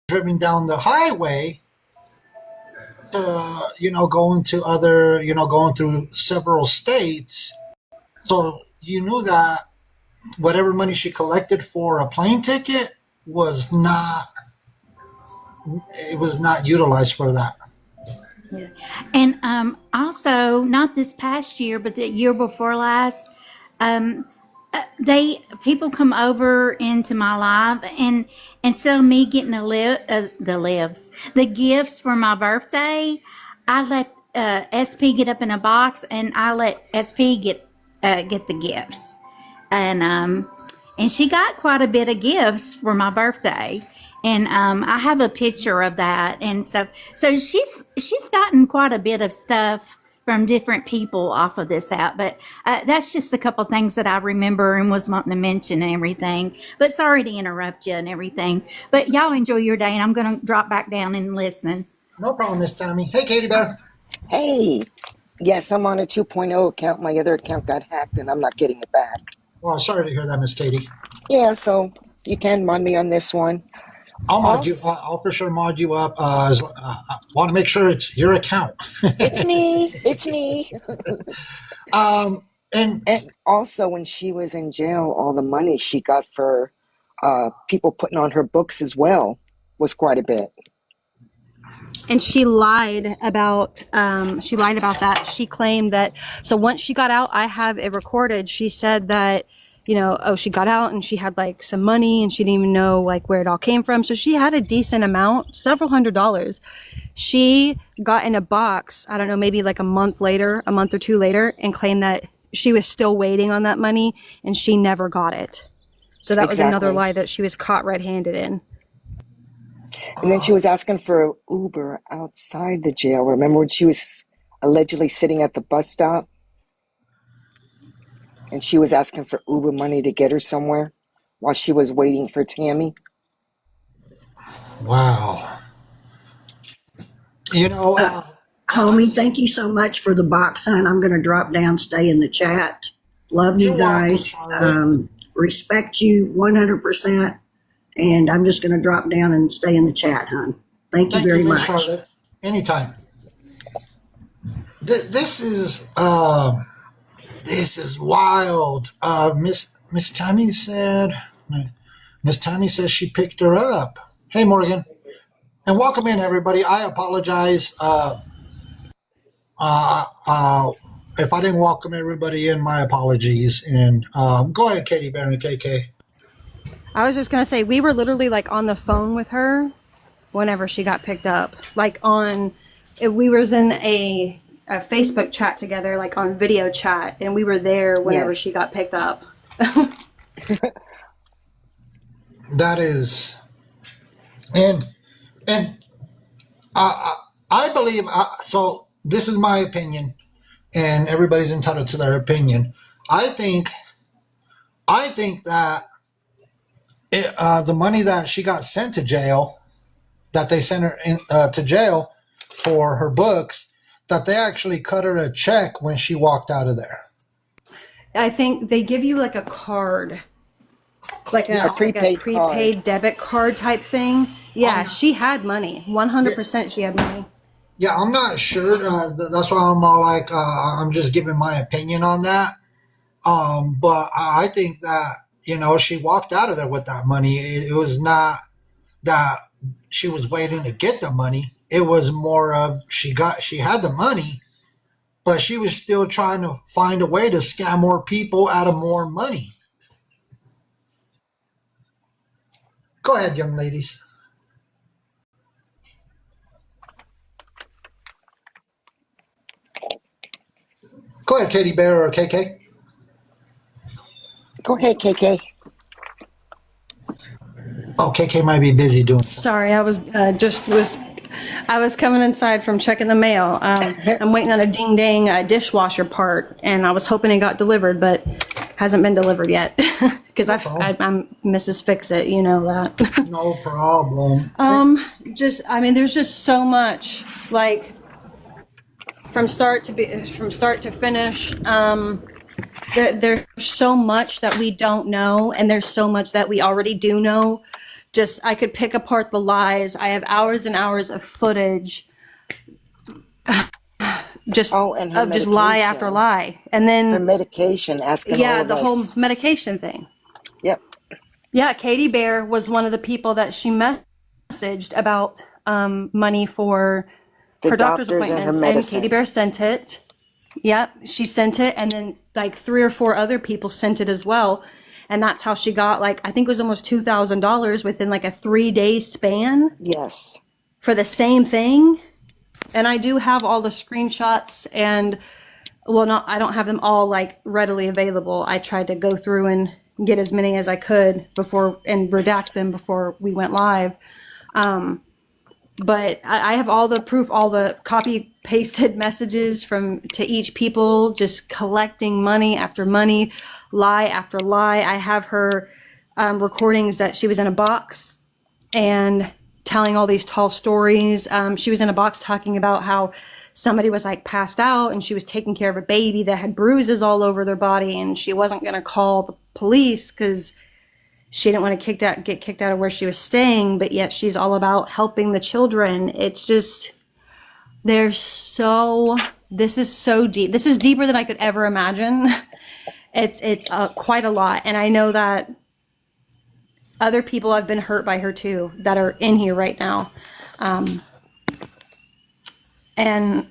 driving down the highway to, going to other, going through several states. So you knew that whatever money she collected for a plane ticket was not, it was not utilized for that. Yeah. And also, not this past year, but the year before last, um, they people come over into my life and instead of me getting the gifts for my birthday, I let SP get up in a box and I let SP get the gifts, and she got quite a bit of gifts for my birthday. And I have a picture of that and stuff. So she's gotten quite a bit of stuff from different people off of this app. But that's just a couple things that I remember and was wanting to mention and everything. But sorry to interrupt you and everything. But y'all enjoy your day, and I'm going to drop back down and listen. No problem, Miss Tommy. Hey, Katie Bear. Hey, yes, I'm on a 2.0 account. My other account got hacked and I'm not getting it back. Well, sorry to hear that, Miss Katie. Yeah, so you can mod me on this one. I'll mod you. I'll for sure mod you up. I want to make sure it's your account. It's me. It's me. And also, when she was in jail, all the money she got for people putting on her books as well was quite a bit. And she lied about that. She claimed that, so once she got out, I have it recorded. She said that, she got out and she had like some money and she didn't even know like where it all came from. So she had a decent amount, several $100s. She got in a box, I don't know, maybe like a month or two later, and claimed that she was still waiting on that money and she never got it. So that was another lie that she was caught red-handed in. And then she was asking for Uber outside the jail. Remember when she was allegedly sitting at the bus stop? And she was asking for Uber money to get her somewhere while she was waiting for Tammy. wow. Homie, thank you so much for the box, hon. I'm going to drop down, stay in the chat. Love you You're welcome, guys. Charlotte. Respect you 100%. And I'm just going to drop down and stay in the chat, hon. Thank you very Miss much. Charlotte. Anytime. This is wild. Miss Tammy said. Miss Tammy says she picked her up. Hey, Morgan, and welcome in, everybody. I apologize if I didn't welcome everybody in. My apologies. And go ahead, Katie Bear and KK. I was just going to say, we were literally like on the phone with her whenever she got picked up. Like we was in a Facebook chat together, like on video chat, and we were there whenever she got picked up. That is, and I believe, so this is my opinion, and everybody's entitled to their opinion. I think that the money that she got sent to jail, that they sent her to jail for her books, that they actually cut her a check when she walked out of there. I think they give you like a card, like a prepaid debit card type thing. Yeah, she had money. 100% she had money. Yeah, I'm not sure. That's why I'm all like, I'm just giving my opinion on that. But I think that, she walked out of there with that money. It was not that she was waiting to get the money. It was more of she had the money, but she was still trying to find a way to scam more people out of more money. Go ahead, young ladies. Go ahead, Katie Bear or KK. Go ahead, KK. Oh, KK might be busy doing something. Sorry, I was I was coming inside from checking the mail. I'm waiting on a ding dang dishwasher part, and I was hoping it got delivered, but hasn't been delivered yet because I'm Mrs. Fix It, you know that. No problem. There's just so much, like from start to finish. There's so much that we don't know, and there's so much that we already do know. just, I could pick apart the lies. I have hours and hours of footage just Oh, and her of just lie after medication. lie. And Her then, medication, asking all yeah, of the whole us. medication thing. Yep. Yeah, Katie Bear was one of the people that she messaged about money for The her doctor's doctors and her appointments, and Katie medicine. Bear sent it. Yep, she sent it, and then like 3 or 4 other people sent it as well, and that's how she got, like, I think it was almost $2,000 within like a 3-day span Yes. for the same thing. And I do have all the screenshots, and well, not, I don't have them all like readily available. I tried to go through and get as many as I could before and redact them before we went live. But I have all the proof, all the copy pasted messages from to each people, just collecting money after money, lie after lie. I have her recordings that she was in a box and telling all these tall stories. She was in a box talking about how somebody was like passed out and she was taking care of a baby that had bruises all over their body, and she wasn't going to call the police because she didn't want to get kicked out of where she was staying, but yet she's all about helping the children. It's just, this is so deep. This is deeper than I could ever imagine. It's quite a lot. And I know that other people have been hurt by her too, that are in here right now. And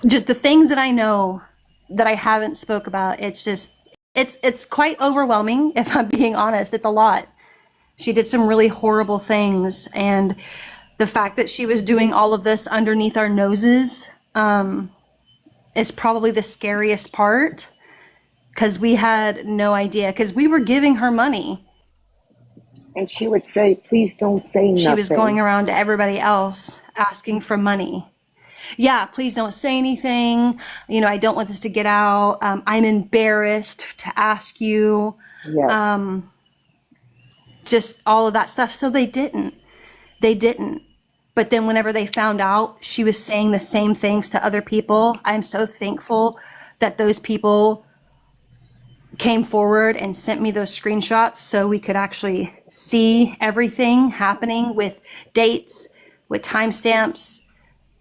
just the things that I know that I haven't spoke about, it's just, it's quite overwhelming, if I'm being honest. It's a lot. She did some really horrible things, and the fact that she was doing all of this underneath our noses is probably the scariest part, because we had no idea, because we were giving her money. And she would say, please don't say nothing. She was going around to everybody else asking for money. Yeah, please don't say anything. You know, I don't want this to get out. I'm embarrassed to ask you. Yes. Just all of that stuff. So they didn't. They didn't. But then whenever they found out she was saying the same things to other people, I'm so thankful that those people came forward and sent me those screenshots so we could actually see everything happening with dates, with timestamps,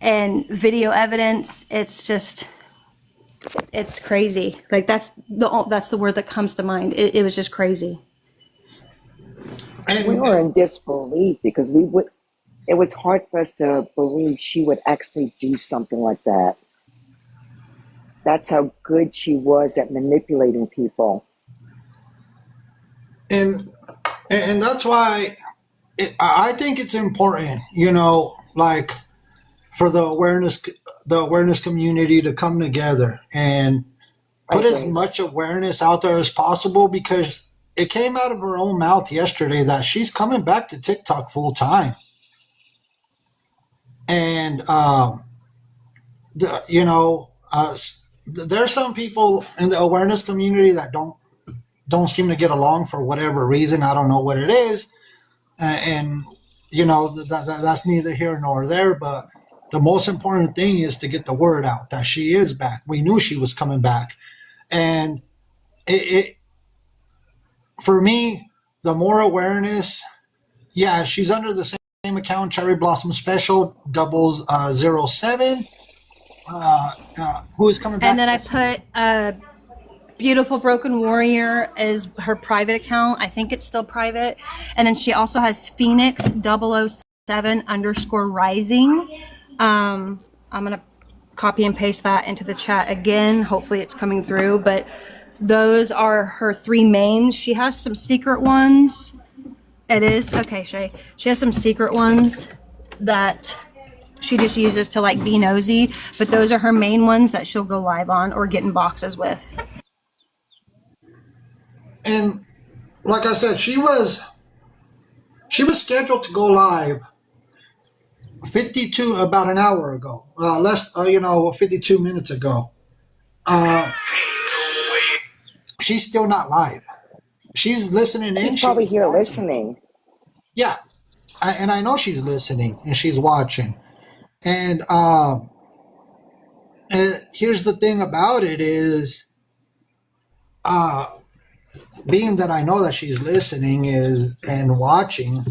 and video evidence. It's just, it's crazy. Like that's the word that comes to mind. It was just crazy. We And were in disbelief because it was hard for us to believe she would actually do something like that. That's how good she was at manipulating people. and and that's why I think it's important, like for the awareness community to come together and I put as agree. much awareness out there as possible, because it came out of her own mouth yesterday that she's coming back to TikTok full time. And there's some people in the awareness community that don't seem to get along for whatever reason. I don't know what it is, and that's neither here nor there. But the most important thing is to get the word out that she is back. We knew she was coming back, and it for me, the more awareness. Yeah, she's under the same account, Cherry Blossom Special 007. Who is coming back? And then I put Beautiful Broken Warrior as her private account. I think it's still private. And then she also has Phoenix 007_rising. I'm going to copy and paste that into the chat again. Hopefully it's coming through. But those are her 3 mains. She has some secret ones. It is? Okay, Shay. She has some secret ones that she just uses to like be nosy. But those are her main ones that she'll go live on or get in boxes with. And like I said, she was scheduled to go live about an hour ago, 52 minutes ago. She's still not live. She's listening in. She's probably here listening. Yeah, and I know she's listening and she's watching. And here's the thing about it is, being that I know that she's listening is and watching,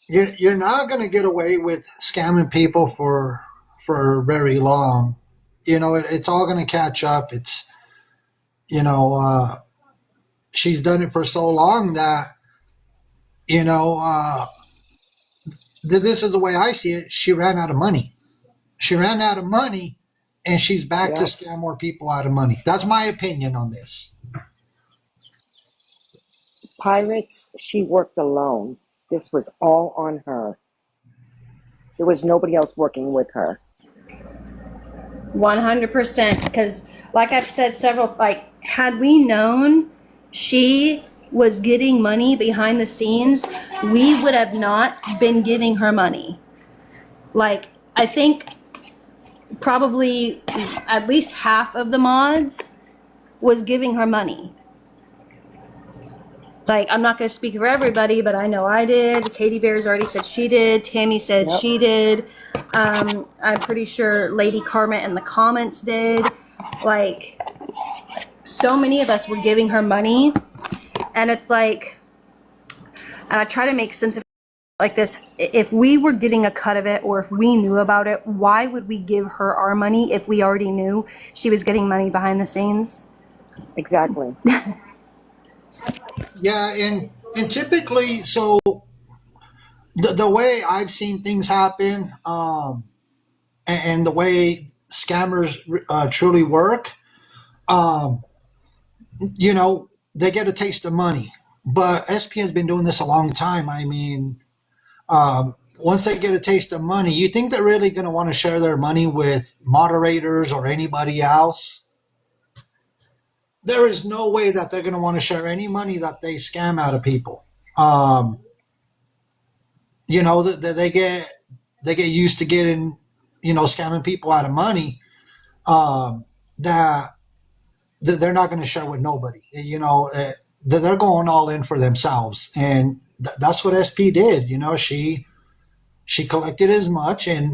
you're not going to get away with scamming people for very long. It's all going to catch up. It's you know she's done it for so long that you know this is the way I see it. She ran out of money. She ran out of money, and she's back to Yep. scam more people out of money. That's my opinion on this. Pirates, she worked alone. This was all on her. There was nobody else working with her. 100%. Because, like I've said several, like, had we known she was getting money behind the scenes, we would have not been giving her money. Like, I think probably at least half of the mods was giving her money. Like, I'm not going to speak for everybody, but I know I did. Katie Bears already said she did. Tammy said Yep. she did. I'm pretty sure Lady Karma in the comments did. Like, so many of us were giving her money. And it's like, and I try to make sense of it like this. If we were getting a cut of it, or if we knew about it, why would we give her our money if we already knew she was getting money behind the scenes? Exactly. Yeah, and typically, so the way I've seen things happen, and the way scammers truly work, um, they get a taste of money. But SP has been doing this a long time. I mean, once they get a taste of money, you think they're really going to want to share their money with moderators or anybody else? There is no way that they're going to want to share any money that they scam out of people. They get used to getting, scamming people out of money. That they're not going to share with nobody. They're going all in for themselves, and that's what SP did. She collected as much, and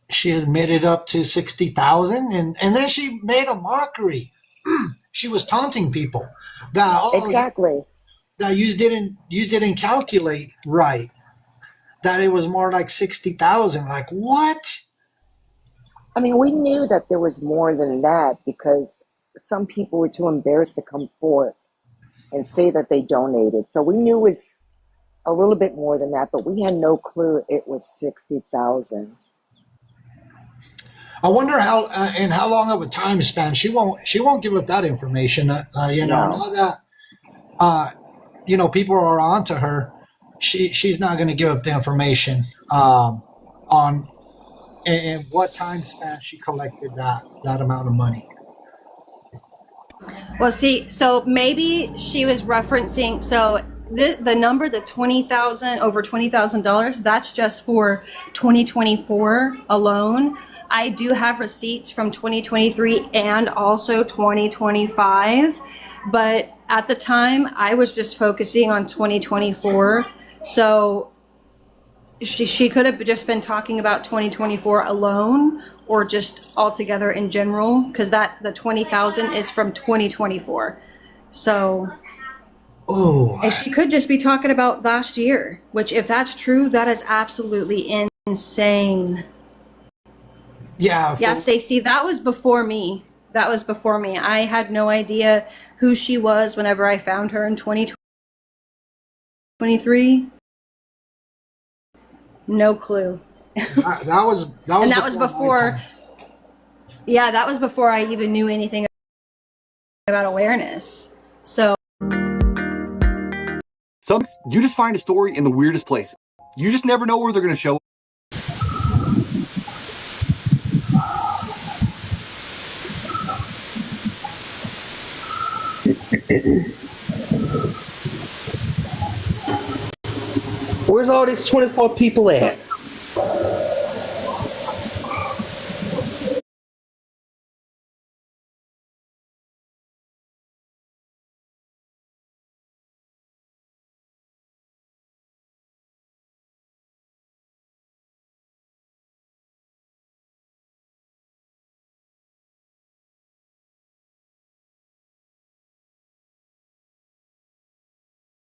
she admitted up to 60,000, and then she made a mockery. She was taunting people that Exactly. that you didn't calculate right. That it was more like 60,000. Like what? I mean, we knew that there was more than that because some people were too embarrassed to come forth and say that they donated. So we knew it was a little bit more than that, but we had no clue it was 60,000. I wonder how long of a time span she won't give up that information. No. Now that people are onto her, she's not going to give up the information on and what time span she collected that amount of money. Well, see, so maybe she was referencing, so the number, the $20,000, over $20,000, that's just for 2024 alone. I do have receipts from 2023 and also 2025, but at the time I was just focusing on 2024. So she could have just been talking about 2024 alone, or just altogether in general, because the 20,000 is from 2024. So, Oh, and she could just be talking about last year, which, if that's true, that is absolutely insane. yeah. Yeah, Stacy, that was before me. That was before me. I had no idea who she was whenever I found her in 2023. No clue. That was And that was my before, time. yeah, that was before I even knew anything about awareness. So, You just find a story in the weirdest places. You just never know where they're going to show up. Where's all these 24 people at?